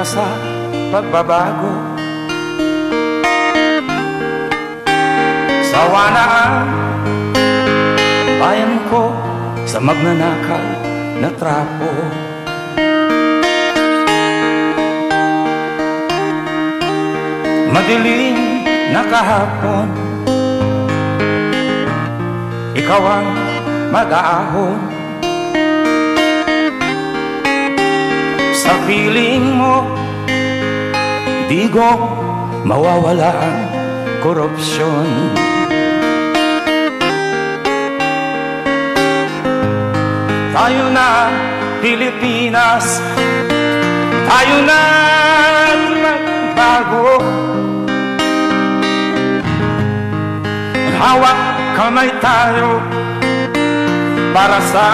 sa pagbabago. Sawa na ang bayan ko sa magnanakaw na trapo. Madilim na kahapon, ikaw ang mag-aahon. Sa piling mo, di ko mawawala ang korupsyon. Tayo na Pilipinas, tayo na magbago. Hawak kamay tayo para sa